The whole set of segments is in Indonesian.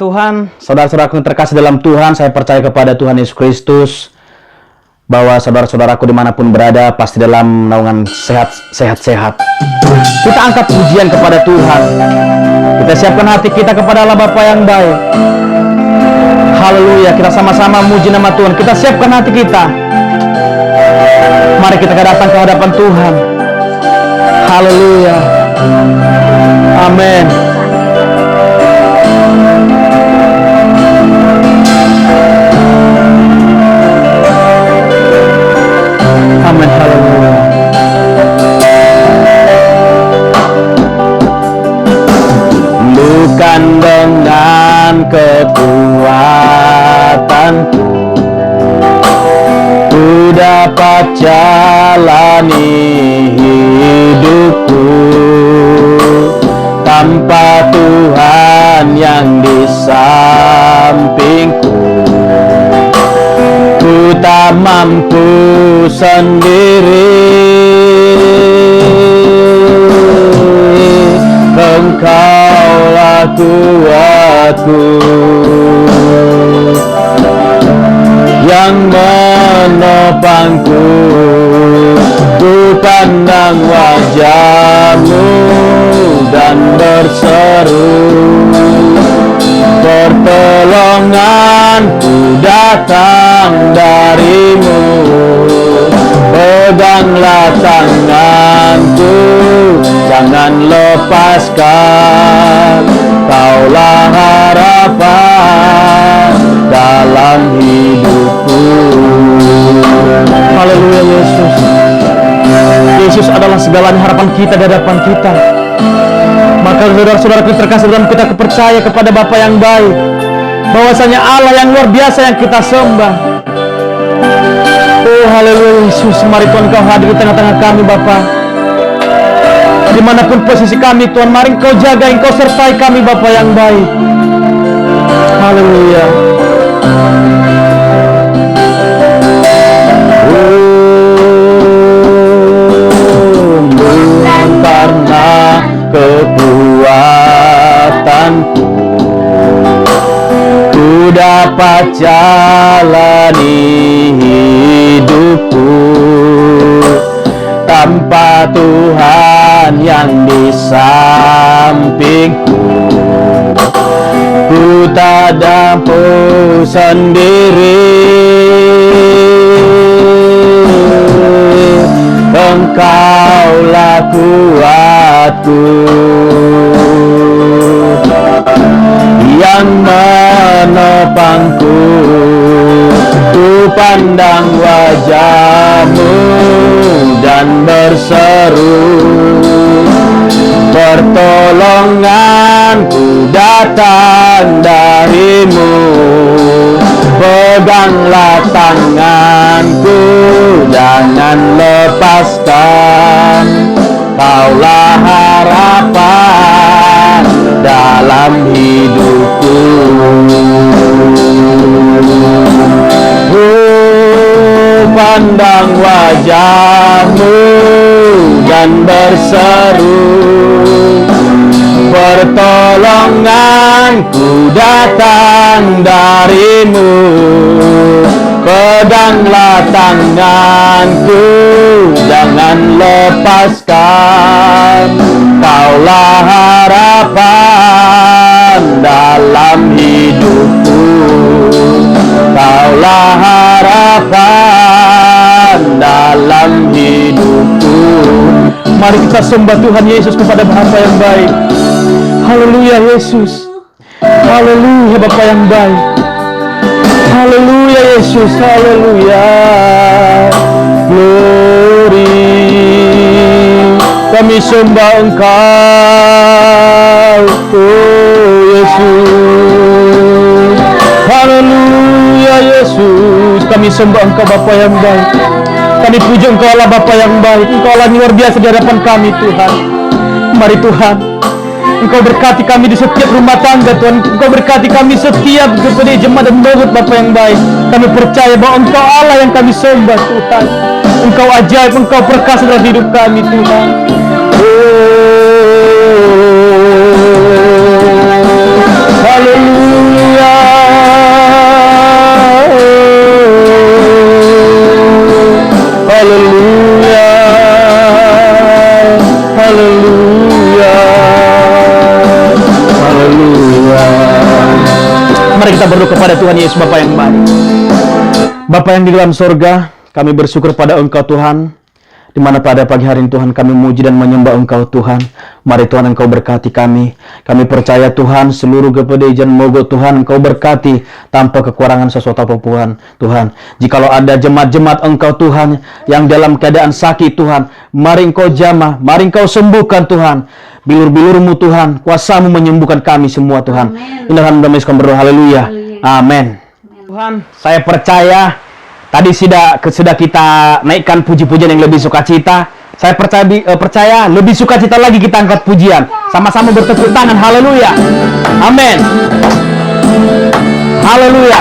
Tuhan, saudara-saudaraku yang terkasih dalam Tuhan, saya percaya kepada Tuhan Yesus Kristus bahwa saudara-saudaraku dimanapun berada pasti dalam naungan sehat-sehat. Kita angkat pujian kepada Tuhan. Kita siapkan hati kita kepada Allah Bapa yang baik. Haleluya, kita sama-sama muji nama Tuhan. Kita siapkan hati kita. Mari kita datang ke hadapan Tuhan. Haleluya. Amin. Amin, haleluya. Bukan dengan kekuatanku ku dapat jalani hidupku tanpa Tuhan yang di sampingku. Ku tak mampu sendiri, Engkaulah kuatku yang menopangku. Ku pandang wajah-Mu dan berseru, pertolonganku datang dari-Mu. Peganglah tanganku, jangan lepaskan. Kaulah harapan dalam hidupku. Haleluya Yesus. Yesus adalah segalanya harapan kita di hadapan kita. Maka saudara-saudara kita terkasih dalam kita percaya kepada Bapa yang baik, bahwasanya Allah yang luar biasa yang kita sembah. Oh haleluya Yesus, mari Tuhan Kau hadir di tengah-tengah kami Bapa. Dimanapun posisi kami Tuhan, mari Kau jaga, Engkau sertai kami Bapa yang baik. Haleluya. Bukan karena kekuatanku ku dapat jalani hidupku tanpa Tuhan yang di sampingku. Ku tak mampu sendiri, Engkaulah kuatku yang menopangku. Ku pandang wajah-Mu dan berseru, pertolonganku datang dari-Mu. Peganglah tanganku, jangan lepaskan. Kaulah harapan dalam hidupku. Pandang wajah-Mu dan berseru, pertolonganku datang dari-Mu. Peganglah tanganku, jangan lepaskan. Kaulah harapan dalam hidupku. Kaulah harapan dalam hidupku. Mari kita sembah Tuhan Yesus kepada Bapa yang baik. Haleluya Yesus. Haleluya Bapa yang baik. Haleluya Yesus. Haleluya. Glory. Kami sembah Engkau, oh Yesus. Haleluya Yesus. Kami sembah Engkau Bapa yang baik. Kami puji Engkau Allah Bapa yang baik. Engkau Allah luar biasa di hadapan kami Tuhan. Mari Tuhan, Engkau berkati kami di setiap rumah tangga Tuhan. Engkau berkati kami setiap kepada jemaat dan murid Bapa yang baik. Kami percaya bahwa Engkau Allah yang kami sembah Tuhan. Engkau ajaib, Engkau perkasa dalam hidup kami Tuhan. Haleluya. Mari kita berdoa kepada Tuhan Yesus Bapa yang baik. Bapa yang di dalam sorga, kami bersyukur pada Engkau Tuhan, di mana pada pagi hari ini Tuhan kami memuji dan menyembah Engkau Tuhan. Mari Tuhan Engkau berkati kami. Kami percaya Tuhan seluruh gereja mogok Tuhan Engkau berkati tanpa kekurangan sesuatu apapun Tuhan. Jikalau ada jemaat-jemaat Engkau Tuhan yang dalam keadaan sakit Tuhan, mari Engkau jamah, mari Engkau sembuhkan Tuhan. Bilur-bilur-Mu Tuhan, kuasa-Mu menyembuhkan kami semua Tuhan. Inilah kami berdoa, haleluya. Amin. Tuhan, saya percaya tadi sudah kita naikkan puji-pujian yang lebih sukacita. Saya percaya lebih sukacita lagi kita angkat pujian. Sama-sama bertepuk tangan, haleluya. Amin. Haleluya.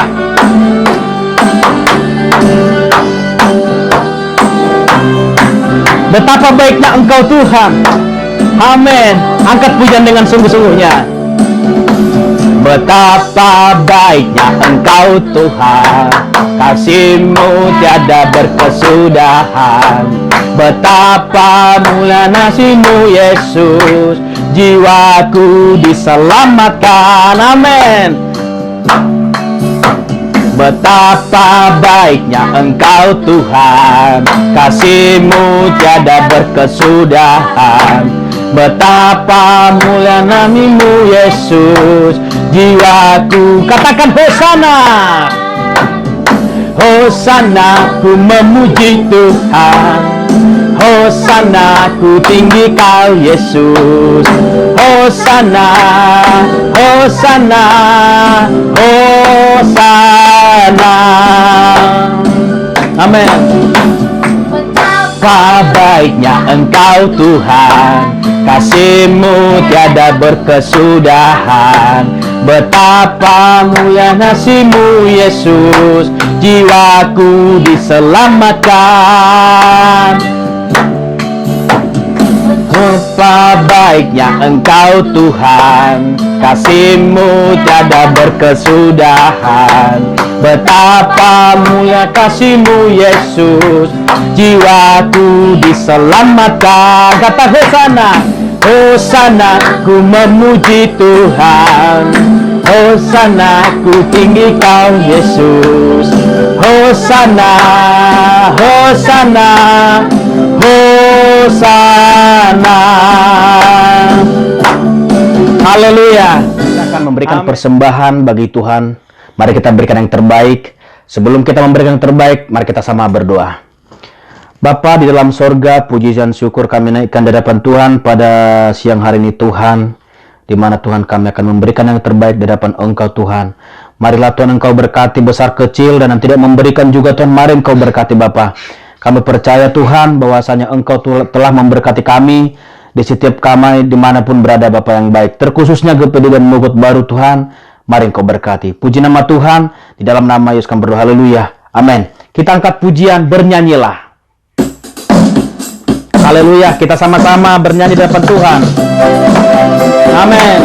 Betapa baiknya Engkau Tuhan. Amin. Angkat pujian dengan sungguh-sungguhnya. Betapa baiknya Engkau Tuhan, kasih-Mu tiada berkesudahan. Betapa mulia kasih-Mu Yesus, jiwaku diselamatkan. Amin. Betapa baiknya Engkau Tuhan, kasih-Mu tiada berkesudahan. Betapa mulia namamu Yesus, jiwaku katakan Hosana. Hosana, ku memuji Tuhan. Hosana, ku tinggi Kau Yesus. Hosana, Hosana, Hosana. Amin. Betapa baiknya Engkau Tuhan, kasih-Mu tiada berkesudahan. Betapa mulia kasih-Mu Yesus, jiwaku diselamatkan. Betapa baiknya Engkau Tuhan, kasih-Mu tiada berkesudahan. Betapa mulia kasih-Mu Yesus, jiwaku diselamatkan. Kata Hosana, Hosana, ku memuji Tuhan. Hosana, ku tinggi Kau Yesus. Hosana, Hosana, Hosana. Haleluya. Kita akan memberikan persembahan bagi Tuhan. Mari kita berikan yang terbaik. Sebelum kita memberikan yang terbaik, mari kita sama berdoa. Bapa di dalam sorga, puji dan syukur kami naikkan di hadapan Tuhan pada siang hari ini Tuhan, di mana Tuhan kami akan memberikan yang terbaik di hadapan Engkau Tuhan. Marilah Tuhan Engkau berkati besar kecil, dan yang tidak memberikan juga Tuhan, mari Engkau berkati Bapa. Kami percaya Tuhan bahwasanya Engkau telah memberkati kami di setiap kami dimanapun berada Bapa yang baik. Terkhususnya GPD dan Mogot Baru Tuhan, mari Engkau berkati. Puji nama Tuhan, di dalam nama Yesus kami berdoa, haleluya. Amin. Kita angkat pujian, bernyanyilah. Haleluya, kita sama-sama bernyanyi di hadapan Tuhan. Amin.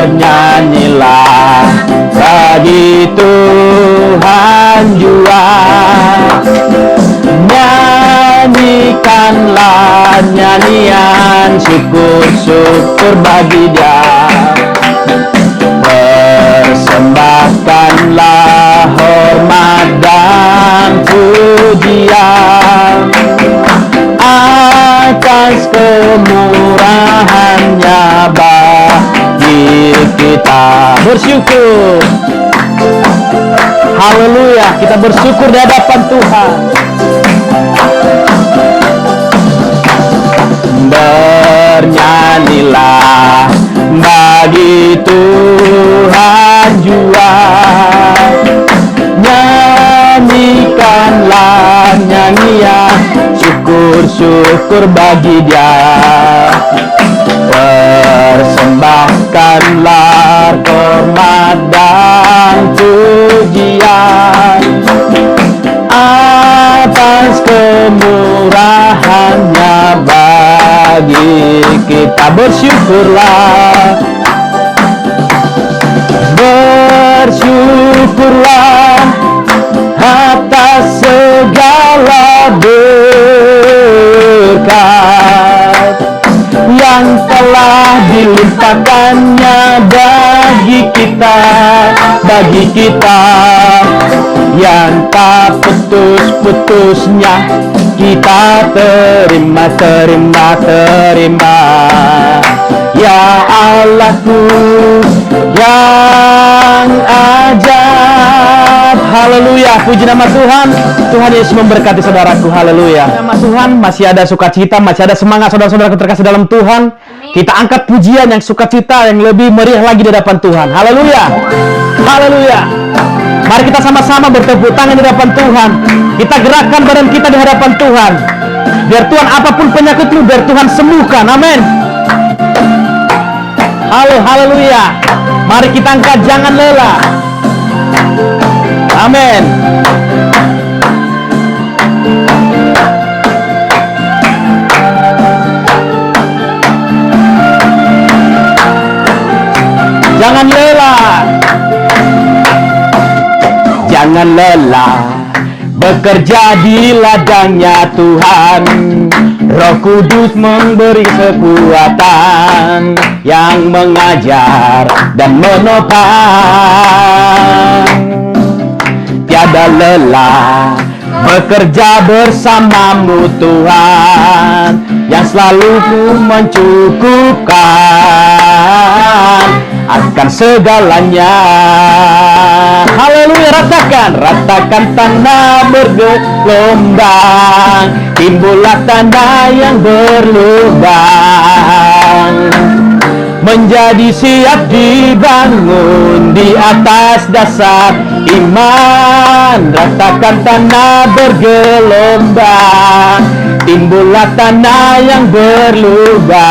Bernyanyilah bagi Tuhan jua, nyanyikanlah nyanyian syukur-syukur bagi Dia. Persembahkanlah hormat dan pujian atas kemurahannya bagi kita. Bersyukur. Haleluya, kita bersyukur di hadapan Tuhan. Bernyanyilah bagi Tuhan jua, nyanyikanlah nyanyian syukur-syukur bagi Dia. Persembahkanlah hormat dan pujian atas kemurahan kita bersyukurlah. Bersyukurlah atas segala berkat yang telah dilimpahkannya bagi kita yang tak putus-putusnya kita terima. Ya Allahku yang ajaib. Haleluya, puji nama Tuhan. Tuhan Yesus memberkati saudaraku. Haleluya. Nama Tuhan, masih ada sukacita, masih ada semangat saudara-saudaraku terkasih dalam Tuhan. Kita angkat pujian yang sukacita yang lebih meriah lagi di hadapan Tuhan. Haleluya. Haleluya. Mari kita sama-sama bertepuk tangan di hadapan Tuhan. Kita gerakkan badan kita di hadapan Tuhan. Biar Tuhan, apapun penyakitmu, biar Tuhan sembuhkan. Amin. Haleluya. Mari kita angkat, jangan lelah. Amin. Jangan lelah. Jangan lelah bekerja di ladangnya Tuhan. Roh Kudus memberi kekuatan yang mengajar dan menopang. Tiada lelah bekerja bersamamu Tuhan, yang selalu mencukupkan akan segalanya. Haleluya, ratakan tanah bergelombang, timbullah tanah yang berlubang, menjadi siap dibangun di atas dasar iman. Ratakan tanah bergelombang, timbullah tanah yang berlubang,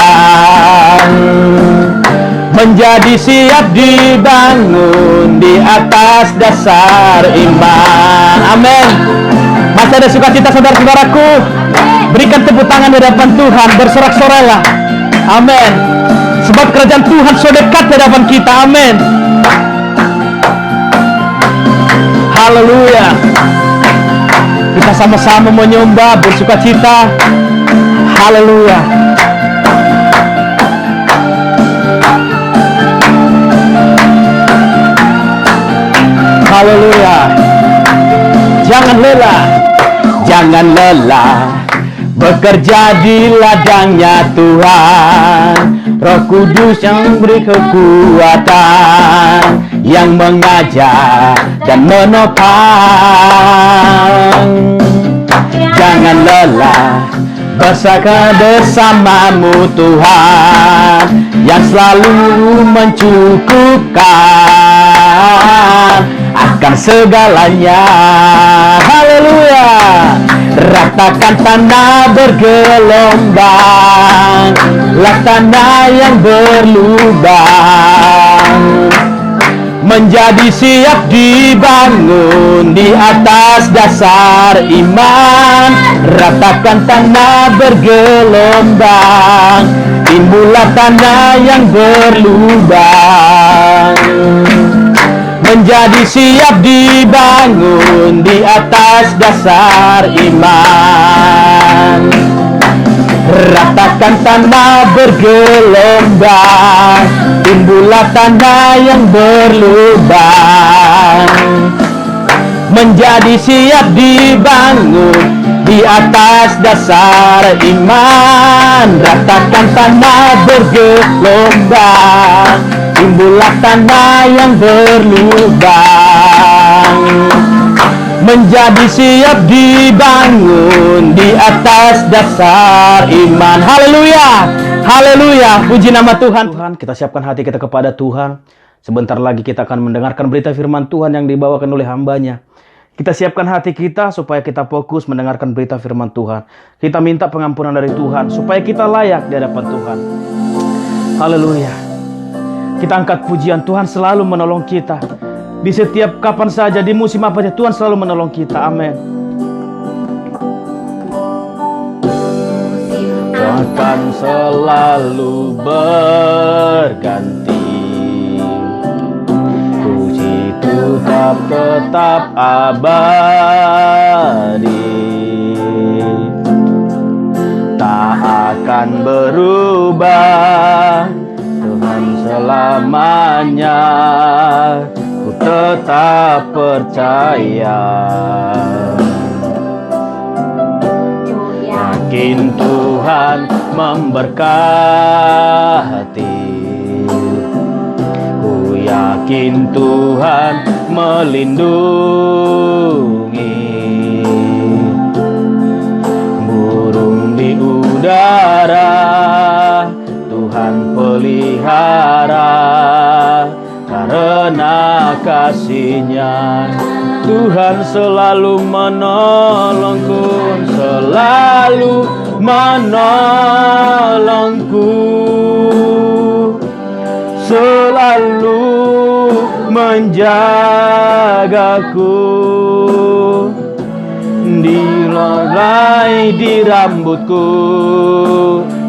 menjadi siap dibangun di atas dasar iman. Amin. Masih ada sukacita saudara-saudaraku? Berikan tepuk tangan di hadapan Tuhan, bersorak-sorai. Amin. Sebab kerajaan Tuhan sudah dekat di hadapan kita. Amin. Haleluya. Kita sama-sama menyembah, bersukacita. Haleluya. Haleluya. Jangan lelah bekerja di ladangnya Tuhan. Roh Kudus yang beri kekuatan, yang mengajar dan menopang. Jangan lelah bersamamu Tuhan, yang selalu mencukupkan akan segalanya. Haleluya. Ratakan tanah bergelombang, lah tanah yang berlubang, menjadi siap dibangun di atas dasar iman. Ratakan tanah bergelombang, timbullah tanah yang berlubang, menjadi siap dibangun di atas dasar iman. Ratakan tanah bergelombang, timbullah tanah yang berlubang, menjadi siap dibangun di atas dasar iman. Ratakan tanah bergelombang, timbullah tanah yang berlubang, menjadi siap dibangun di atas dasar iman. Haleluya. Haleluya. Puji nama Tuhan. Kita siapkan hati kita kepada Tuhan. Sebentar lagi kita akan mendengarkan berita firman Tuhan yang dibawakan oleh hambanya. Kita siapkan hati kita supaya kita fokus mendengarkan berita firman Tuhan. Kita minta pengampunan dari Tuhan supaya kita layak di hadapan Tuhan. Haleluya. Kita angkat pujian. Tuhan selalu menolong kita. Di setiap kapan saja, di musim apa saja, Tuhan selalu menolong kita. Amin. akan selalu berganti. Puji tetap abadi, tak akan berubah. Tuhan selamanya, ku tetap percaya. Yakin Tuhan memberkati, ku yakin Tuhan melindungi. Burung di udara Tuhan pelihara, karena kasih-Nya Tuhan selalu menolongku, selalu menolongku, selalu menjagaku. Dilolai di rambutku,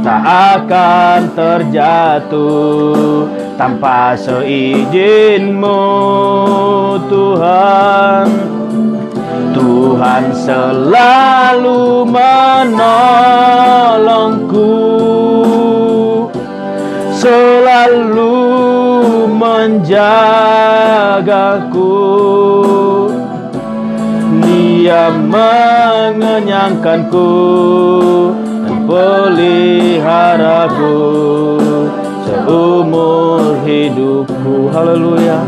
tak akan terjatuh tanpa seizin-Mu Tuhan. Tuhan selalu menolongku, selalu menjagaku. Dia mengenyangkanku dan peliharaku seumur hidupku. Haleluya.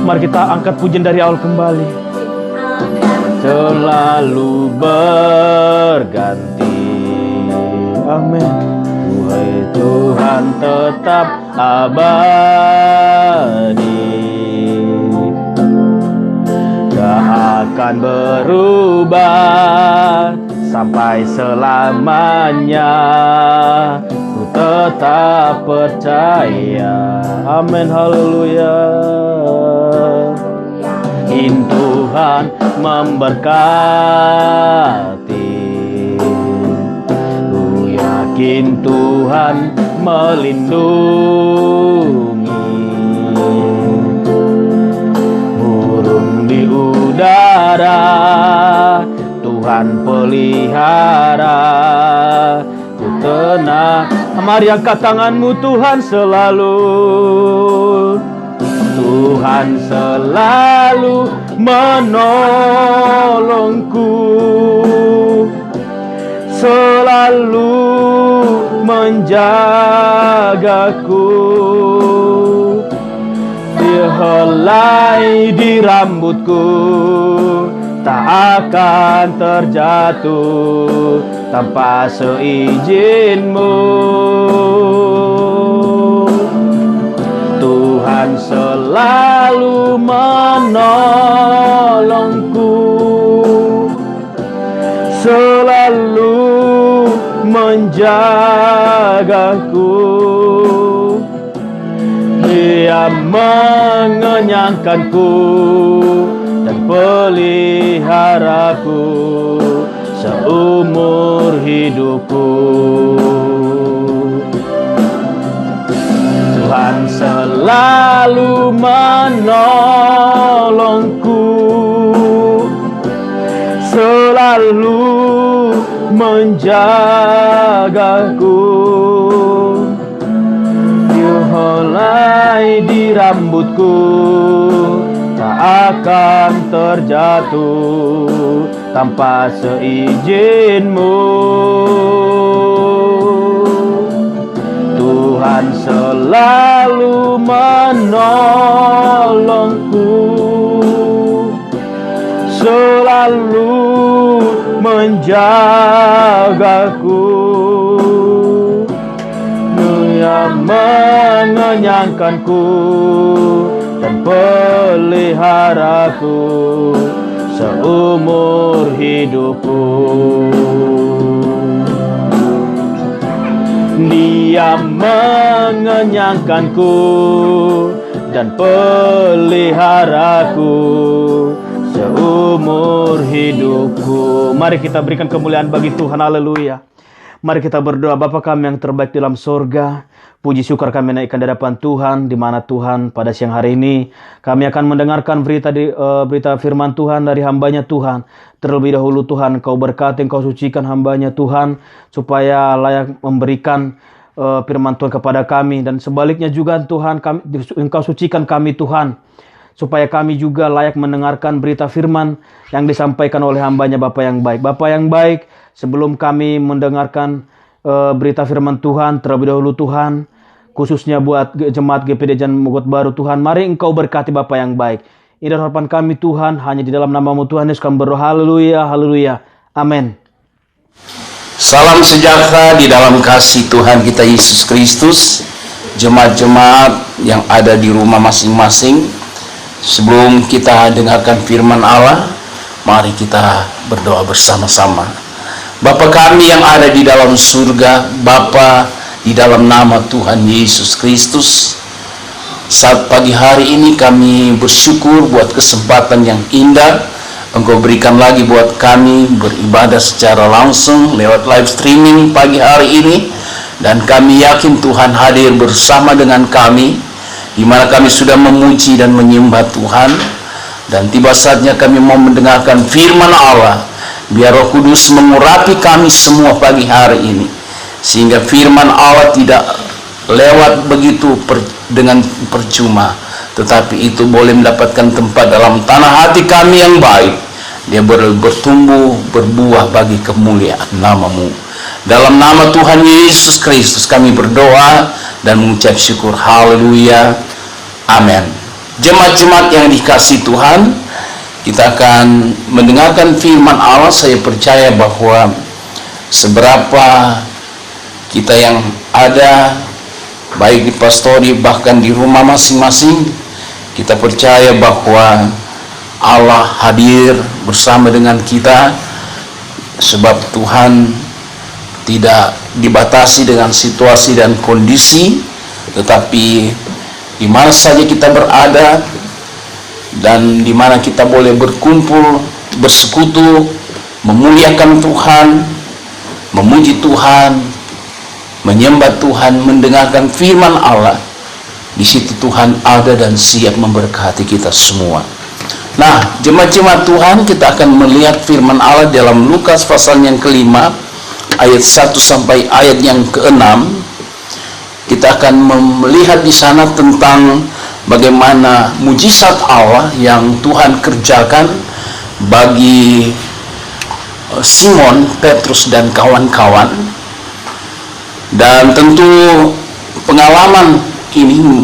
Mari kita angkat pujian dari awal kembali. Selalu berganti. Amin. Wahai Tuhan tetap abadi, tak akan berubah sampai selamanya. Ku tetap percaya. Amin. Haleluya. Yakin Tuhan memberkati, ku yakin Tuhan melindungi. Burung di udara Tuhan pelihara, ku tenang. Mari angkat tanganmu. Tuhan selalu, Tuhan selalu menolongku, selalu menjagaku. Dihelai di rambutku, tak akan terjatuh tanpa seizin-Mu. Tuhan selalu menolongku, selalu menjagaku. Dia mengenyangkanku dan peliharaku seumur hidupku. Tuhan selalu menolongku, selalu menjagaku. Dihelai di rambutku, tak akan terjatuh tanpa seizin-Mu. Tuhan selalu menolongku, selalu menjagaku. Dia mengenyangkanku dan peliharaku seumur hidupku. Dia mengenyangkanku dan peliharaku seumur hidupku. Mari kita berikan kemuliaan bagi Tuhan. Haleluya. Mari kita berdoa. Bapa kami yang terbaik dalam sorga, puji syukur kami naikkan di hadapan Tuhan, di mana Tuhan pada siang hari ini kami akan mendengarkan berita firman Tuhan dari hambanya Tuhan. Terlebih dahulu Tuhan, Engkau berkati, Engkau sucikan hambanya Tuhan, supaya layak memberikan firman Tuhan kepada kami. Dan sebaliknya juga Tuhan, Engkau sucikan kami Tuhan, supaya kami juga layak mendengarkan berita firman yang disampaikan oleh hambanya Bapa yang baik. Bapa yang baik, sebelum kami mendengarkan berita firman Tuhan, terlebih dahulu Tuhan, khususnya buat jemaat GPD Jalan Mogot Baru Tuhan, mari Engkau berkati Bapa yang baik. Ini harapan kami Tuhan, hanya di dalam nama-Mu Tuhan Yesus kami berdoa. Haleluya, haleluya, amin. Salam sejahtera di dalam kasih Tuhan kita Yesus Kristus. Jemaat-jemaat yang ada di rumah masing-masing, sebelum kita dengarkan firman Allah, mari kita berdoa bersama-sama. Bapa kami yang ada di dalam surga, Bapa, di dalam nama Tuhan Yesus Kristus, saat pagi hari ini kami bersyukur buat kesempatan yang indah Engkau berikan lagi buat kami beribadah secara langsung lewat live streaming pagi hari ini. Dan kami yakin Tuhan hadir bersama dengan kami, di mana kami sudah memuji dan menyembah Tuhan. Dan tiba saatnya kami mau mendengarkan firman Allah. Biar Roh Kudus mengurapi kami semua pagi hari ini, sehingga firman Allah tidak lewat begitu dengan percuma, tetapi itu boleh mendapatkan tempat dalam tanah hati kami yang baik. Dia bertumbuh, berbuah bagi kemuliaan nama-Mu. Dalam nama Tuhan Yesus Kristus kami berdoa dan mengucap syukur. Haleluya, amin. Jemaat-jemaat yang dikasihi Tuhan, kita akan mendengarkan firman Allah. Saya percaya bahwa seberapa kita yang ada, baik di pastori bahkan di rumah masing-masing, kita percaya bahwa Allah hadir bersama dengan kita, sebab Tuhan tidak dibatasi dengan situasi dan kondisi, tetapi di mana saja kita berada dan di mana kita boleh berkumpul, bersekutu, memuliakan Tuhan, memuji Tuhan, menyembah Tuhan, mendengarkan firman Allah, di situ Tuhan ada dan siap memberkati kita semua. Nah, jemaat-jemaat Tuhan, kita akan melihat firman Allah dalam Lukas pasal yang ke-5 ayat 1 sampai ayat yang ke-6. Kita akan melihat di sana tentang bagaimana mujizat Allah yang Tuhan kerjakan bagi Simon, Petrus dan kawan-kawan. Dan tentu pengalaman ini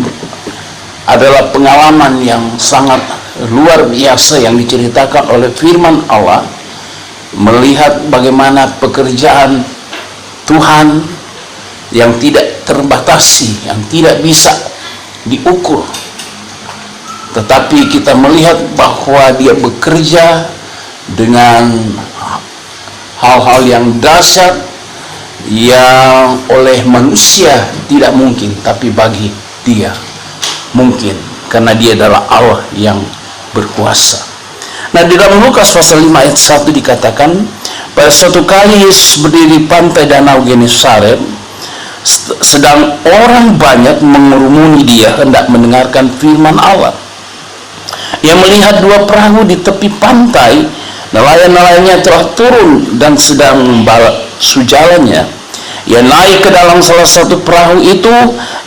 adalah pengalaman yang sangat luar biasa yang diceritakan oleh firman Allah, melihat bagaimana pekerjaan Tuhan yang tidak terbatasi, yang tidak bisa diukur, tetapi kita melihat bahwa Dia bekerja dengan hal-hal yang dahsyat yang oleh manusia tidak mungkin, tapi bagi Dia mungkin, karena Dia adalah Allah yang berkuasa. Nah, di dalam Lukas pasal 5 ayat 1 dikatakan, pada suatu kali Yesus berdiri di pantai danau Genesaret, sedang orang banyak mengurumuni Dia hendak mendengarkan firman Allah. Ia melihat dua perahu di tepi pantai, nelayan-nelayannya telah turun dan sedang membasuh jalannya. Ia naik ke dalam salah satu perahu itu,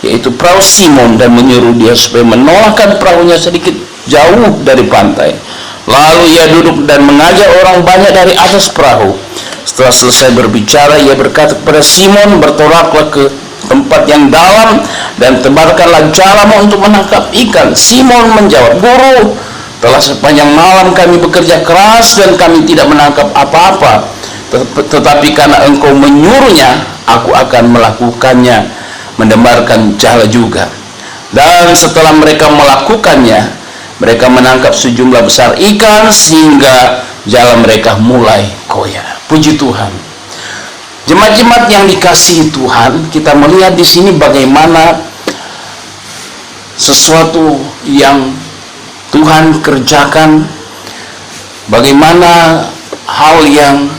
yaitu perahu Simon, dan menyuruh dia supaya menolakkan perahunya sedikit jauh dari pantai. Lalu ia duduk dan mengajak orang banyak dari atas perahu. Setelah selesai berbicara, ia berkata kepada Simon, bertolaklah ke tempat yang dalam dan tebarkanlah jalamu untuk menangkap ikan. Simon menjawab, Guru, telah sepanjang malam kami bekerja keras dan kami tidak menangkap apa-apa. Tetapi karena Engkau menyuruhnya, aku akan melakukannya, mendebarkan jala juga. Dan setelah mereka melakukannya, mereka menangkap sejumlah besar ikan sehingga jala mereka mulai koyak. Puji Tuhan. Jemaat-jemaat yang dikasihi Tuhan, kita melihat di sini bagaimana sesuatu yang Tuhan kerjakan, bagaimana hal yang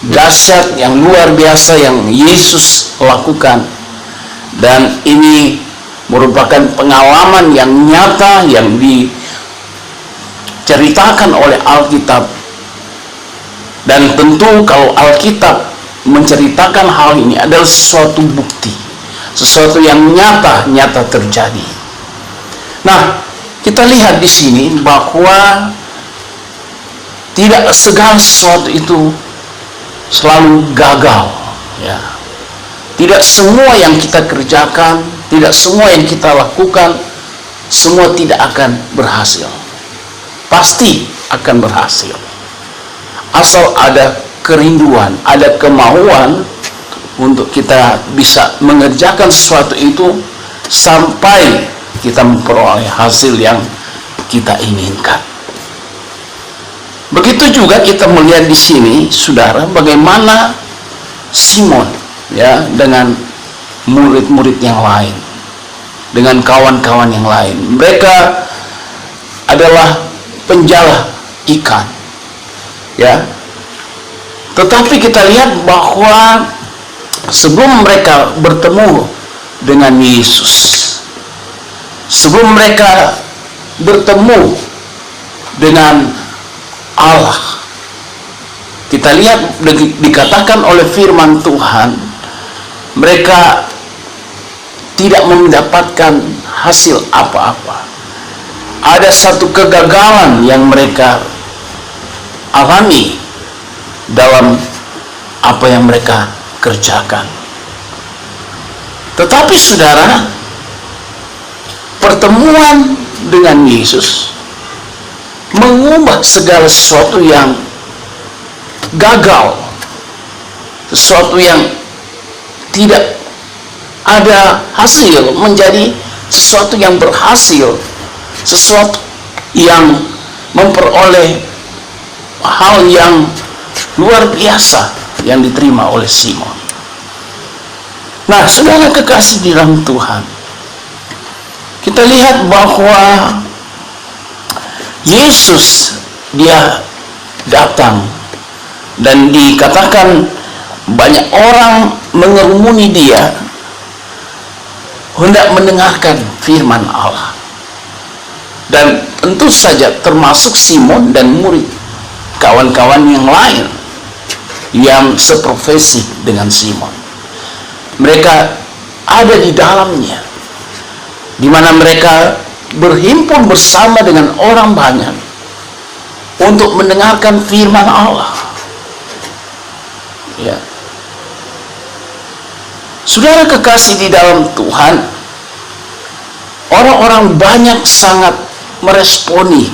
dahsyat, yang luar biasa yang Yesus lakukan. Dan ini merupakan pengalaman yang nyata yang diceritakan oleh Alkitab. Dan tentu kalau Alkitab menceritakan hal ini adalah sesuatu bukti, sesuatu yang nyata terjadi. Nah, kita lihat di sini bahwa tidak segala sesuatu itu selalu gagal, ya. Tidak semua yang kita kerjakan, tidak semua yang kita lakukan, semua tidak akan berhasil. Pasti akan berhasil. Asal ada kerinduan, ada kemauan untuk kita bisa mengerjakan sesuatu itu sampai kita memperoleh hasil yang kita inginkan. Begitu juga kita melihat di sini, saudara, bagaimana Simon, ya, dengan murid-murid yang lain, dengan kawan-kawan yang lain. Mereka adalah penjala ikan, ya. Tetapi kita lihat bahwa sebelum mereka bertemu dengan Yesus, sebelum mereka bertemu dengan Allah, kita lihat dikatakan oleh firman Tuhan, mereka tidak mendapatkan hasil apa-apa. Ada satu kegagalan yang mereka alami dalam apa yang mereka kerjakan. Tetapi saudara, pertemuan dengan Yesus mengubah segala sesuatu yang gagal, sesuatu yang tidak ada hasil, menjadi sesuatu yang berhasil, sesuatu yang memperoleh hal yang luar biasa yang diterima oleh Simon. Nah, saudara kekasih di dalam Tuhan, kita lihat bahwa Yesus dia datang dan dikatakan banyak orang mengerumuni dia hendak mendengarkan firman Allah. Dan tentu saja termasuk Simon dan murid kawan-kawan yang lain yang seprofesi dengan Simon. Mereka ada di dalamnya, di mana mereka berhimpun bersama dengan orang banyak untuk mendengarkan firman Allah. Ya. Saudara kekasih di dalam Tuhan, orang-orang banyak sangat meresponi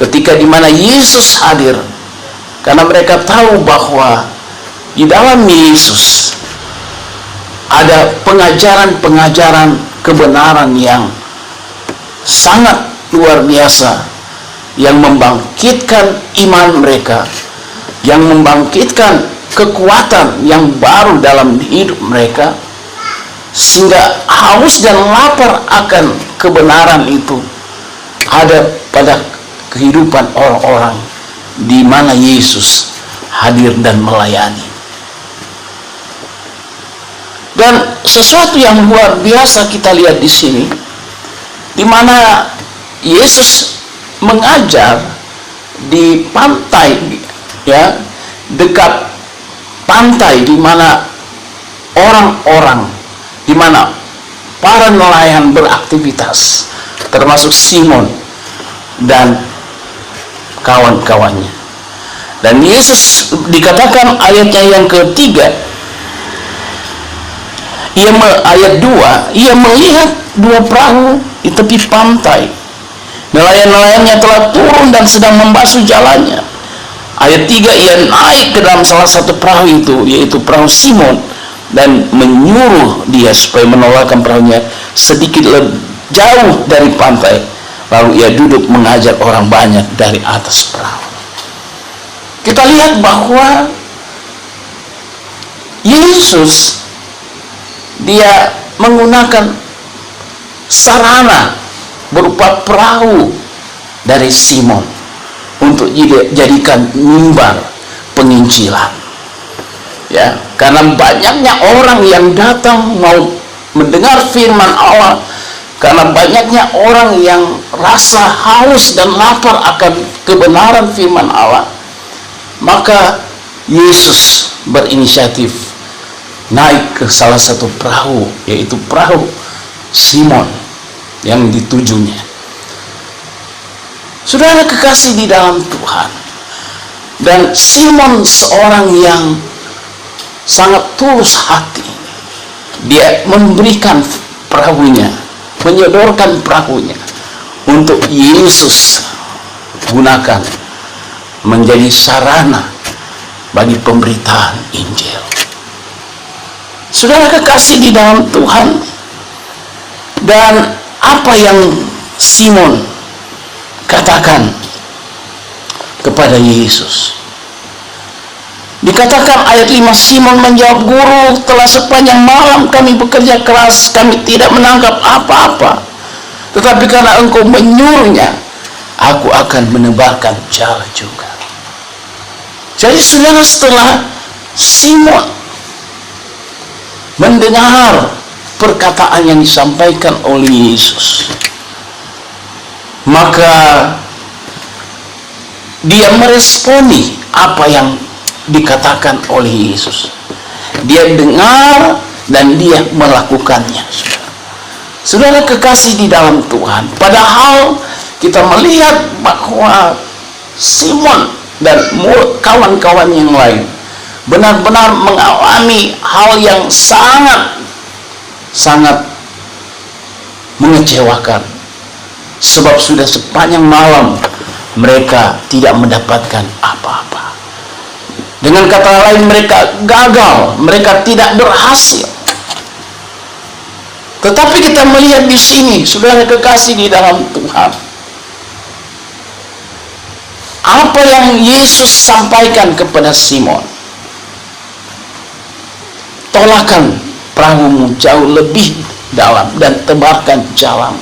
ketika di mana Yesus hadir, karena mereka tahu bahwa di dalam Yesus ada pengajaran-pengajaran kebenaran yang sangat luar biasa, yang membangkitkan iman mereka, yang membangkitkan kekuatan yang baru dalam hidup mereka, sehingga haus dan lapar akan kebenaran itu ada pada kehidupan orang-orang di mana Yesus hadir dan melayani. Dan sesuatu yang luar biasa kita lihat di sini, di mana Yesus mengajar di pantai, ya, dekat pantai, di mana orang-orang, di mana para nelayan beraktivitas, termasuk Simon dan kawan-kawannya. Dan Yesus dikatakan ayatnya yang ketiga, ayat 2, ia melihat dua perahu di tepi pantai. Nelayan-nelayannya telah turun dan sedang membasuh jalannya. Ayat 3, ia naik ke dalam salah satu perahu itu, yaitu perahu Simon, dan menyuruh dia supaya menolakkan perahunya sedikit lebih jauh dari pantai. Lalu ia duduk mengajar orang banyak dari atas perahu. Kita lihat bahwa Yesus dia menggunakan sarana berupa perahu dari Simon untuk dijadikan mimbar penginjilan. Ya, karena banyaknya orang yang datang mau mendengar firman Allah, karena banyaknya orang yang rasa haus dan lapar akan kebenaran firman Allah, maka Yesus berinisiatif naik ke salah satu perahu, yaitu perahu Simon yang ditujunya. Saudara kekasih di dalam Tuhan, dan Simon seorang yang sangat tulus hati. Dia memberikan perahunya, menyodorkan perahunya untuk Yesus gunakan menjadi sarana bagi pemberitaan Injil. Saudara kekasih di dalam Tuhan, dan apa yang Simon katakan kepada Yesus? Dikatakan ayat 5, Simon menjawab, "Guru, telah sepanjang malam kami bekerja keras, kami tidak menangkap apa-apa. Tetapi karena Engkau menyuruhnya, aku akan menebarkan jala juga." Jadi saudara, setelah Simon mendengar perkataan yang disampaikan oleh Yesus, maka dia meresponi apa yang dikatakan oleh Yesus. Dia dengar dan dia melakukannya. Saudara kekasih di dalam Tuhan, padahal kita melihat bahwa Simon dan kawan-kawan yang lain benar-benar mengalami hal yang sangat mengecewakan, sebab sudah sepanjang malam mereka tidak mendapatkan apa-apa. Dengan kata lain, mereka gagal, mereka tidak berhasil. Tetapi kita melihat di sini, saudara kekasih di dalam Tuhan, apa yang Yesus sampaikan kepada Simon: tolakkan perahumu jauh lebih dalam dan tebarkan jalamu.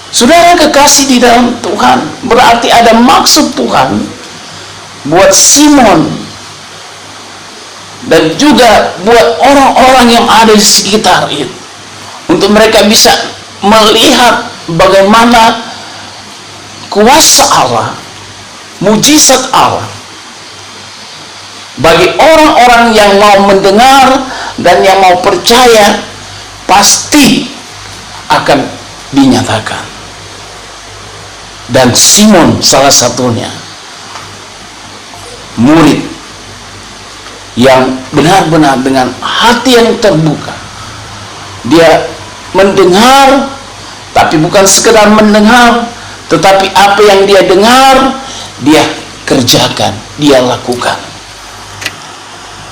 Saudara kekasih di dalam Tuhan, berarti ada maksud Tuhan buat Simon dan juga buat orang-orang yang ada di sekitar itu, untuk mereka bisa melihat bagaimana kuasa Allah, mujizat Allah bagi orang-orang yang mau mendengar dan yang mau percaya, pasti akan dinyatakan. Dan Simon salah satunya, murid yang benar-benar dengan hati yang terbuka. Dia mendengar, tapi bukan sekedar mendengar, tetapi apa yang dia dengar, dia kerjakan, dia lakukan.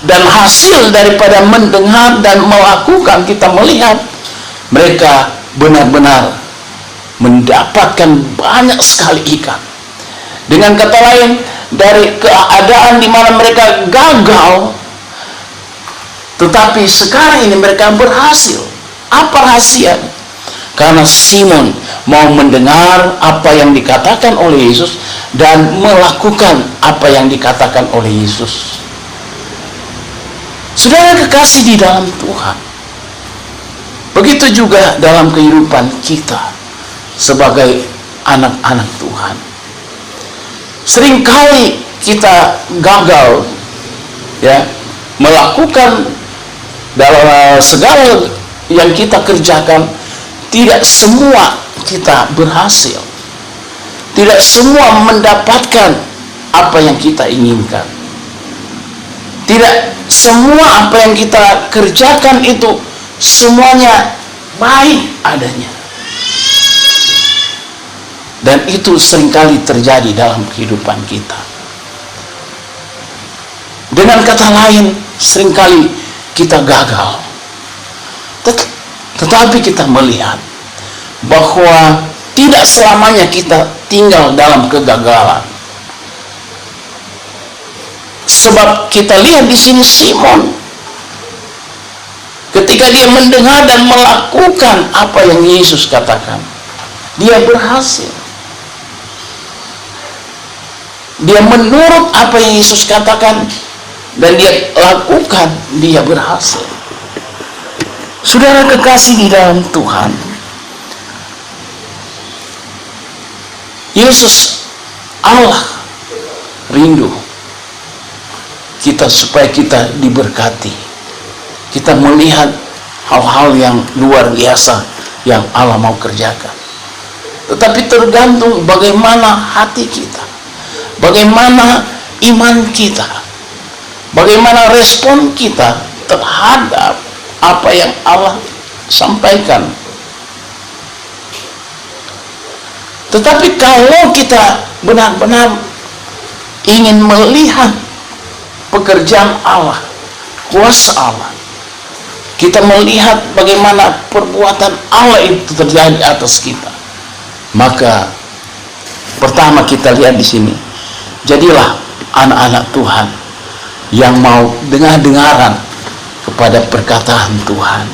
Dan hasil daripada mendengar dan melakukan, kita melihat mereka benar-benar mendapatkan banyak sekali ikan. Dengan kata lain, dari keadaan di mana mereka gagal, tetapi sekarang ini mereka berhasil. Apa rahasia? Karena Simon mau mendengar apa yang dikatakan oleh Yesus dan melakukan apa yang dikatakan oleh Yesus. Saudara kekasih di dalam Tuhan, begitu juga dalam kehidupan kita sebagai anak-anak Tuhan. Seringkali kita gagal, ya, melakukan dalam segala yang kita kerjakan. Tidak semua kita berhasil, tidak semua mendapatkan apa yang kita inginkan, tidak semua apa yang kita kerjakan itu semuanya baik adanya. Dan itu seringkali terjadi dalam kehidupan kita. Dengan kata lain, seringkali kita gagal. Tetapi kita melihat bahwa tidak selamanya kita tinggal dalam kegagalan. Sebab kita lihat di sini Simon, ketika dia mendengar dan melakukan apa yang Yesus katakan, dia berhasil. dia menurut apa yang Yesus katakan dan dia lakukan, dia berhasil. Saudara kekasih di dalam Tuhan, Yesus Allah rindu kita supaya kita diberkati, kita melihat hal-hal yang luar biasa yang Allah mau kerjakan. Tetapi tergantung bagaimana hati kita, bagaimana iman kita, bagaimana respon kita terhadap apa yang Allah sampaikan. Tetapi kalau kita benar-benar ingin melihat pekerjaan Allah, kuasa Allah, kita melihat bagaimana perbuatan Allah itu terjadi atas kita, maka pertama kita lihat di sini, jadilah anak-anak Tuhan yang mau dengar-dengaran kepada perkataan Tuhan,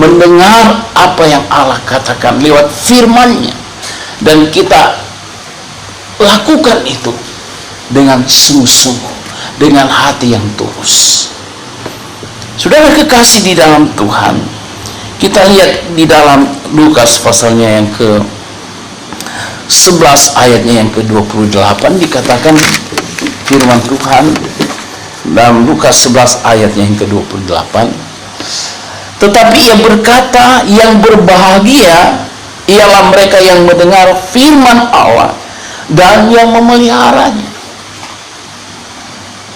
mendengar apa yang Allah katakan lewat firman-Nya, dan kita lakukan itu dengan sungguh-sungguh, dengan hati yang tulus. Saudara kekasih di dalam Tuhan, kita lihat di dalam Lukas pasalnya yang ke-11 ayatnya yang ke-28, dikatakan firman Tuhan dalam Lukas 11 ayatnya yang ke-28, tetapi ia berkata, yang berbahagia ialah mereka yang mendengar firman Allah dan yang memeliharanya.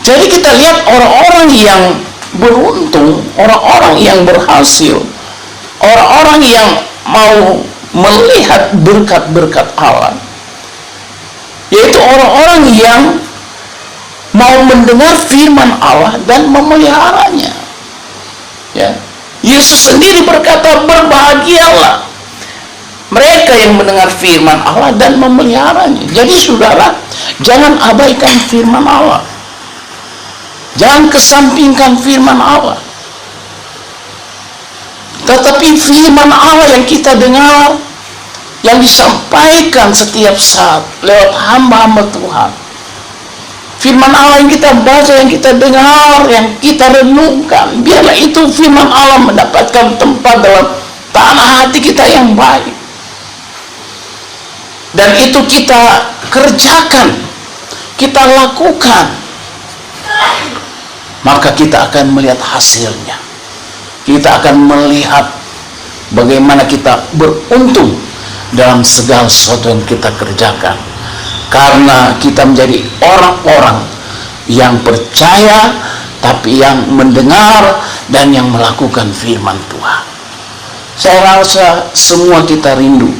Jadi kita lihat orang-orang yang beruntung, orang-orang yang berhasil, orang-orang yang mau melihat berkat-berkat Allah, yaitu orang-orang yang mau mendengar firman Allah dan memeliharanya. Ya, Yesus sendiri berkata, berbahagialah mereka yang mendengar firman Allah dan memeliharanya. Jadi saudara, jangan abaikan firman Allah, jangan kesampingkan firman Allah. Tetapi firman Allah yang kita dengar, yang disampaikan setiap saat lewat hamba-hamba Tuhan, firman Allah yang kita baca, yang kita dengar, yang kita renungkan, biarlah itu firman Allah mendapatkan tempat dalam tanah hati kita yang baik, dan itu kita kerjakan, kita lakukan, maka kita akan melihat hasilnya. Kita akan melihat bagaimana kita beruntung dalam segala sesuatu yang kita kerjakan, karena kita menjadi orang-orang yang percaya, tapi yang mendengar dan yang melakukan firman Tuhan. Saya rasa semua kita rindu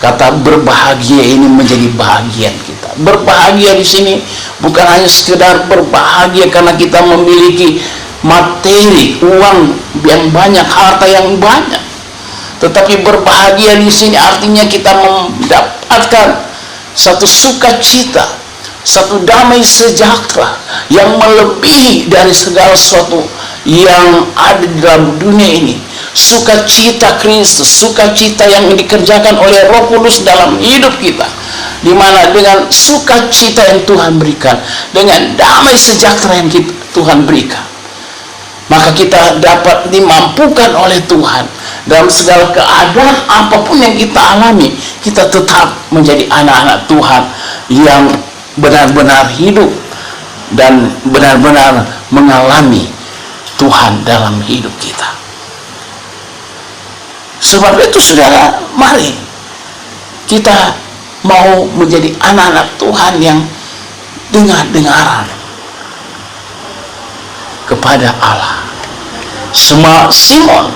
kata berbahagia ini menjadi bahagian kita. Berbahagia di sini bukan hanya sekedar berbahagia karena kita memiliki materi, uang yang banyak, harta yang banyak, tetapi berbahagia di sini artinya kita mendapatkan satu sukacita, satu damai sejahtera yang melebihi dari segala sesuatu yang ada di dalam dunia ini. Sukacita Kristus, sukacita yang dikerjakan oleh Roh Kudus dalam hidup kita, di mana dengan sukacita yang Tuhan berikan, dengan damai sejahtera yang Tuhan berikan, maka kita dapat dimampukan oleh Tuhan dalam segala keadaan apapun yang kita alami. Kita tetap menjadi anak-anak Tuhan yang benar-benar hidup dan benar-benar mengalami Tuhan dalam hidup kita. Sebab itu saudara, mari kita mau menjadi anak-anak Tuhan yang dengar-dengaran kepada Allah. Simon,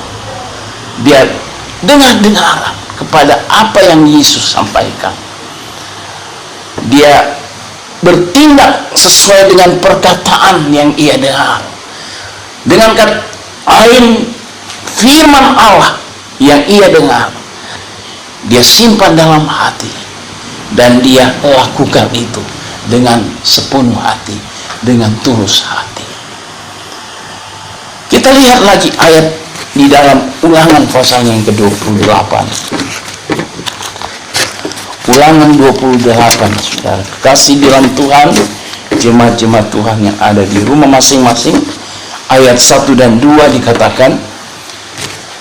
dia dengar-dengaran kepada apa yang Yesus sampaikan. Dia bertindak sesuai dengan perkataan yang ia dengar. Dengan kata lain, firman Allah yang ia dengar, dia simpan dalam hati, dan dia lakukan itu dengan sepenuh hati, dengan tulus hati. Kita lihat lagi ayat di dalam Ulangan pasal yang ke-28. Ulangan 28, saudara. Kasih di dalam Tuhan, jemaat-jemaat Tuhan yang ada di rumah masing-masing. Ayat 1 dan 2 dikatakan,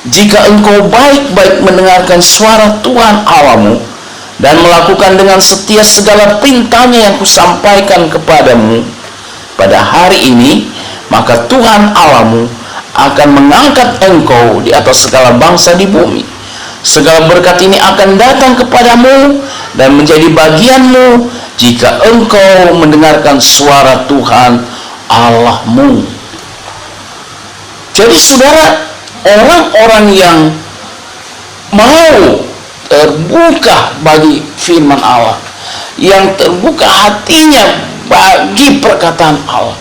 jika engkau baik-baik mendengarkan suara Tuhan Allahmu dan melakukan dengan setia segala perintahnya yang kusampaikan kepadamu pada hari ini, maka Tuhan Allahmu akan mengangkat engkau di atas segala bangsa di bumi. Segala berkat ini akan datang kepadamu dan menjadi bagianmu jika engkau mendengarkan suara Tuhan Allahmu. Jadi saudara, orang-orang yang mau terbuka bagi firman Allah, yang terbuka hatinya bagi perkataan Allah,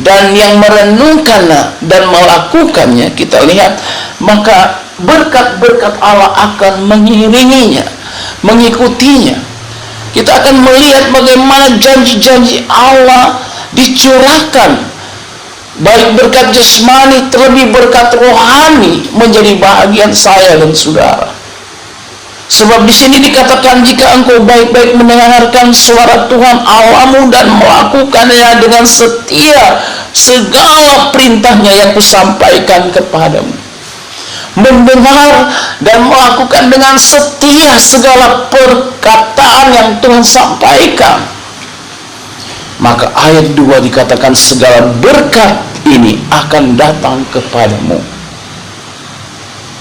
dan yang merenungkannya dan melakukannya, kita lihat, maka berkat-berkat Allah akan mengiringinya, mengikutinya. Kita akan melihat bagaimana janji-janji Allah dicurahkan, baik berkat jasmani, terlebih berkat rohani menjadi bahagian saya dan saudara. Sebab di sini dikatakan, jika engkau baik-baik mendengarkan suara Tuhan Allahmu dan melakukannya dengan setia segala perintahnya yang kusampaikan kepadamu. Mendengar dan melakukan dengan setia segala perkataan yang Tuhan sampaikan. Maka ayat 2 dikatakan, segala berkat ini akan datang kepadamu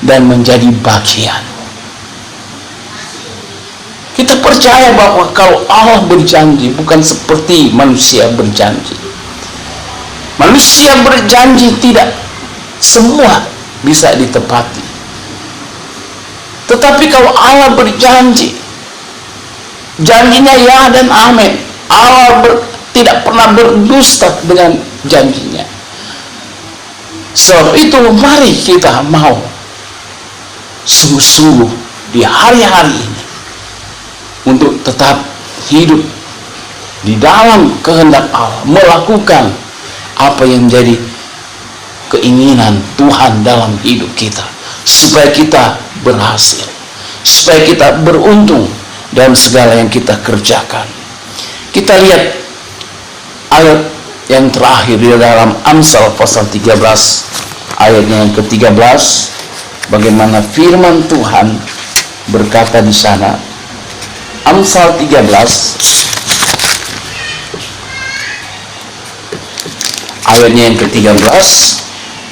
dan menjadi bagian. Kita percaya bahwa kalau Allah berjanji, bukan seperti manusia berjanji. Manusia berjanji tidak semua bisa ditepati. Tetapi kalau Allah berjanji, janjinya ya dan amin. Allah tidak pernah berdusta dengan janjinya. Sebab itu mari kita mau sungguh-sungguh di hari-hari ini untuk tetap hidup di dalam kehendak Allah, melakukan apa yang menjadi keinginan Tuhan dalam hidup kita, supaya kita berhasil, supaya kita beruntung dalam segala yang kita kerjakan. Kita lihat ayat yang terakhir di dalam Amsal pasal 13, ayatnya yang ke-13, bagaimana firman Tuhan berkata di sana. Amsal 13 ayatnya yang ke-13,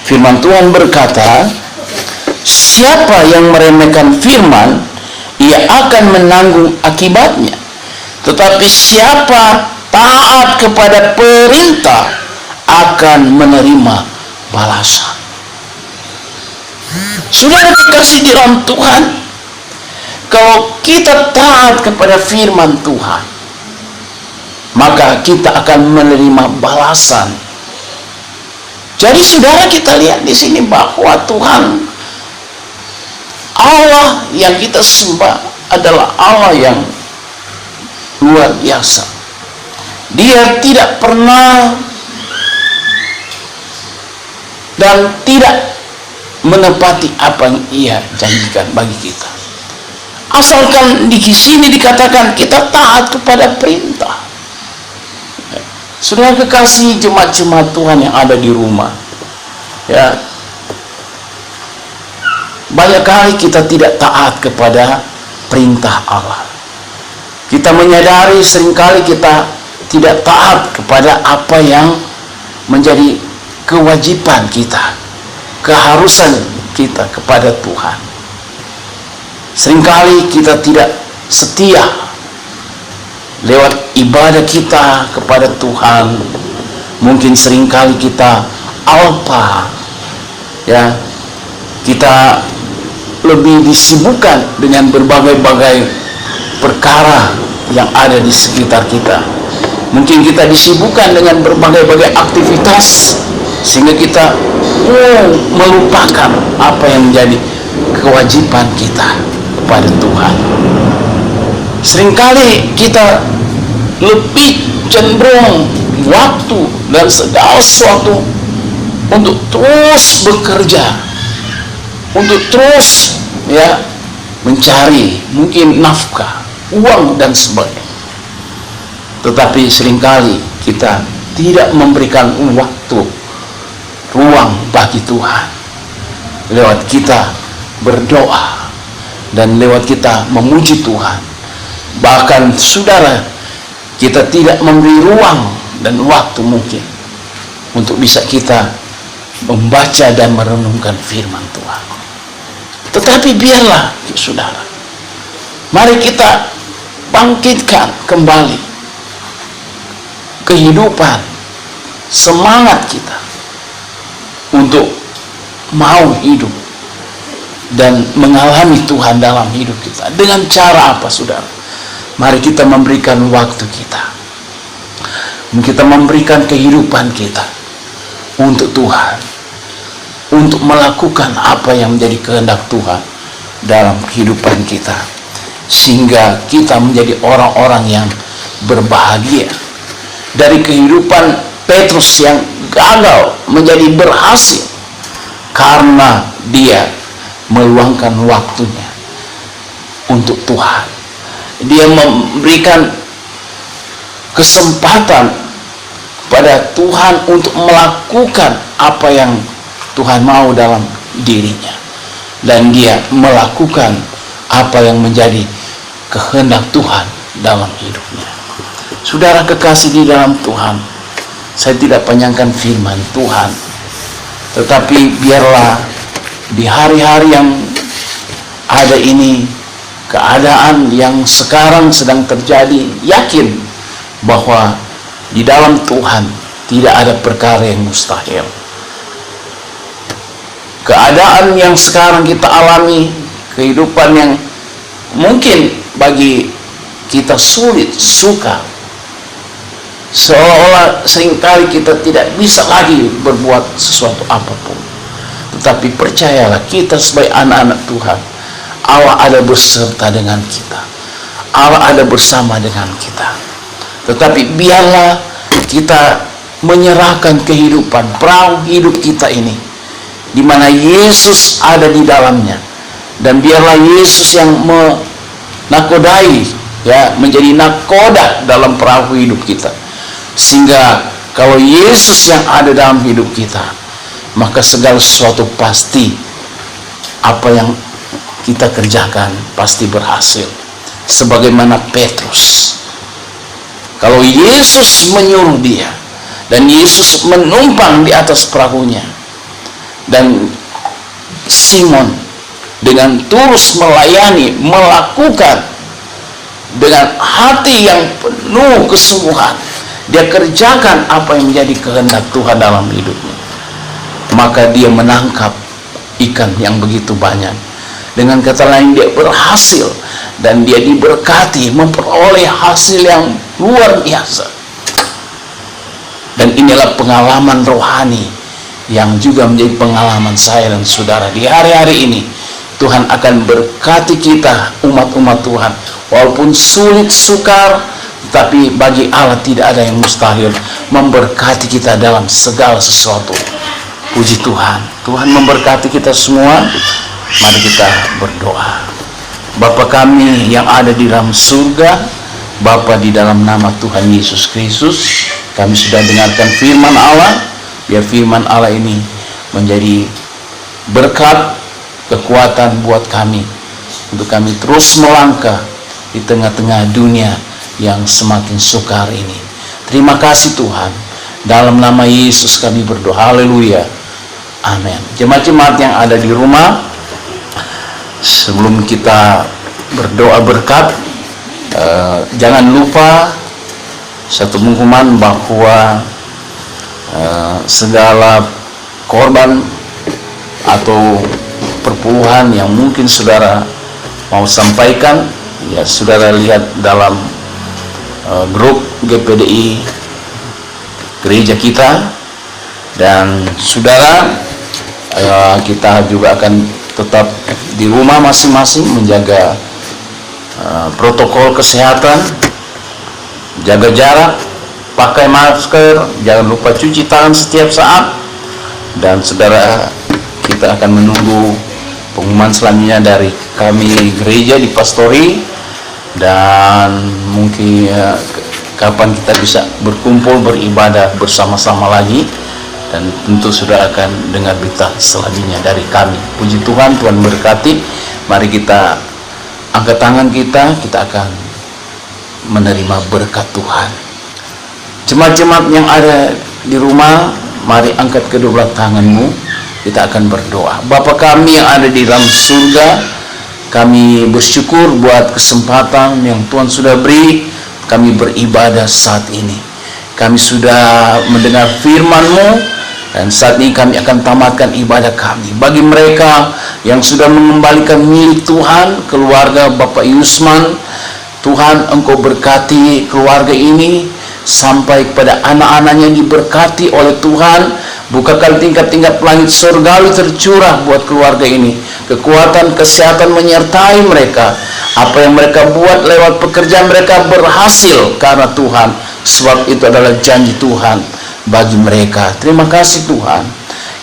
firman Tuhan berkata, siapa yang meremehkan firman, ia akan menanggung akibatnya. Tetapi siapa taat kepada perintah akan menerima balasan. Saudara dikasih di dalam Tuhan, kalau kita taat kepada firman Tuhan, maka kita akan menerima balasan. Jadi saudara, kita lihat di sini bahwa Tuhan Allah yang kita sembah adalah Allah yang luar biasa. Dia tidak pernah dan tidak menepati apa yang Ia janjikan bagi kita. Asalkan di sini dikatakan kita taat kepada perintah. Saudara kekasih, jemaat-jemaat Tuhan yang ada di rumah, ya, banyak kali kita tidak taat kepada perintah Allah. Kita menyadari seringkali kita tidak taat kepada apa yang menjadi kewajiban kita, keharusan kita kepada Tuhan. Seringkali kita tidak setia lewat ibadah kita kepada Tuhan. Mungkin seringkali kita alpa, ya, kita lebih disibukkan dengan berbagai-bagai perkara yang ada di sekitar kita. Mungkin kita disibukkan dengan berbagai-bagai aktivitas sehingga kita melupakan apa yang menjadi kewajiban kita kepada Tuhan. Seringkali kita lebih cenderung waktu dan segala sesuatu untuk terus bekerja, untuk terus, ya, mencari mungkin nafkah, uang dan sebagainya. Tetapi seringkali kita tidak memberikan waktu, ruang bagi Tuhan. Lewat kita berdoa dan lewat kita memuji Tuhan. Bahkan saudara, kita tidak memberi ruang dan waktu mungkin untuk bisa kita membaca dan merenungkan firman Tuhan. Tetapi biarlah saudara, mari kita bangkitkan kembali kehidupan, semangat kita untuk mau hidup dan mengalami Tuhan dalam hidup kita. Dengan cara apa, saudara? Mari kita memberikan waktu kita, kita memberikan kehidupan kita untuk Tuhan, untuk melakukan apa yang menjadi kehendak Tuhan dalam kehidupan kita, sehingga kita menjadi orang-orang yang berbahagia. Dari kehidupan Petrus yang gagal menjadi berhasil karena dia meluangkan waktunya untuk Tuhan. Dia memberikan kesempatan pada Tuhan untuk melakukan apa yang Tuhan mau dalam dirinya, dan dia melakukan apa yang menjadi kehendak Tuhan dalam hidupnya. Saudara kekasih di dalam Tuhan, saya tidak panjangkan firman Tuhan, tetapi biarlah di hari-hari yang ada ini, keadaan yang sekarang sedang terjadi, yakin bahwa di dalam Tuhan tidak ada perkara yang mustahil. Keadaan yang sekarang kita alami, kehidupan yang mungkin bagi kita sulit, sukar, seolah-olah seringkali kita tidak bisa lagi berbuat sesuatu apapun. Tetapi percayalah, kita sebagai anak-anak Tuhan, Allah ada beserta dengan kita, Allah ada bersama dengan kita. Tetapi biarlah kita menyerahkan kehidupan, perahu hidup kita ini, di mana Yesus ada di dalamnya, dan biarlah Yesus yang menakodai, menjadi nakoda dalam perahu hidup kita. Sehingga kalau Yesus yang ada dalam hidup kita, maka segala sesuatu pasti, apa yang kita kerjakan pasti berhasil. Sebagaimana Petrus, kalau Yesus menyuruh dia, dan Yesus menumpang di atas perahunya, dan Simon dengan tulus melayani, melakukan dengan hati yang penuh kesungguhan, dia kerjakan apa yang menjadi kehendak Tuhan dalam hidupnya, maka dia menangkap ikan yang begitu banyak. Dengan kata lain, dia berhasil dan dia diberkati, memperoleh hasil yang luar biasa. Dan inilah pengalaman rohani yang juga menjadi pengalaman saya dan saudara. Di hari-hari ini Tuhan akan berkati kita, umat-umat Tuhan, walaupun sulit, sukar, tapi bagi Allah tidak ada yang mustahil, memberkati kita dalam segala sesuatu. Puji Tuhan. Tuhan memberkati kita semua. Mari kita berdoa. Bapa kami yang ada di dalam surga, Bapa, di dalam nama Tuhan Yesus Kristus, kami sudah dengarkan firman Allah. Biar firman Allah ini menjadi berkat, kekuatan buat kami, untuk kami terus melangkah di tengah-tengah dunia yang semakin sukar ini. Terima kasih Tuhan. Dalam nama Yesus kami berdoa. Haleluya. Amin. Jemaat-jemaat yang ada di rumah, sebelum kita berdoa berkat, jangan lupa satu pengumuman bahwa segala korban atau perpuluhan yang mungkin saudara mau sampaikan, ya saudara lihat dalam grup GPDI gereja kita. Dan saudara, kita juga akan tetap di rumah masing-masing menjaga protokol kesehatan, jaga jarak, pakai masker, jangan lupa cuci tangan setiap saat. Dan saudara, kita akan menunggu pengumuman selanjutnya dari kami gereja di Pastori, dan mungkin kapan kita bisa berkumpul beribadah bersama-sama lagi, dan tentu sudah akan dengar berita selanjutnya dari kami. Puji Tuhan, Tuhan berkati. Mari kita angkat tangan kita akan menerima berkat Tuhan. Jemaat-jemaat yang ada di rumah, mari angkat kedua belah tanganmu, kita akan berdoa. Bapa kami yang ada di dalam surga, kami bersyukur buat kesempatan yang Tuhan sudah beri kami beribadah saat ini. Kami sudah mendengar firman-Mu, dan saat ini kami akan tamatkan ibadah kami. Bagi mereka yang sudah mengembalikan milik Tuhan, keluarga Bapak Yusman, Tuhan Engkau berkati keluarga ini sampai kepada anak-anaknya diberkati oleh Tuhan. Bukakan tingkat-tingkat langit surgawi tercurah buat keluarga ini. Kekuatan, kesehatan menyertai mereka. Apa yang mereka buat lewat pekerjaan mereka berhasil karena Tuhan. Sebab itu adalah janji Tuhan bagi mereka. Terima kasih Tuhan.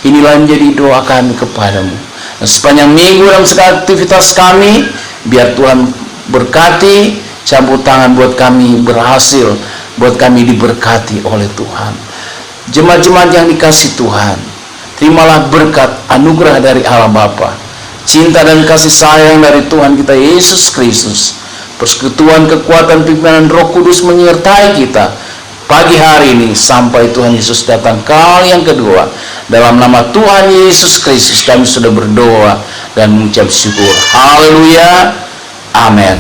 Inilah yang menjadi doa kami kepadamu. Dan sepanjang minggu dalam segala aktivitas kami, biar Tuhan berkati, campur tangan buat kami berhasil, buat kami diberkati oleh Tuhan. Jemaat-jemaat yang dikasih Tuhan, terimalah berkat anugerah dari Allah Bapa, cinta dan kasih sayang dari Tuhan kita Yesus Kristus, persekutuan kekuatan pimpinan Roh Kudus menyertai kita pagi hari ini sampai Tuhan Yesus datang kali yang kedua. Dalam nama Tuhan Yesus Kristus kami sudah berdoa dan mengucap syukur. Haleluya. Amin.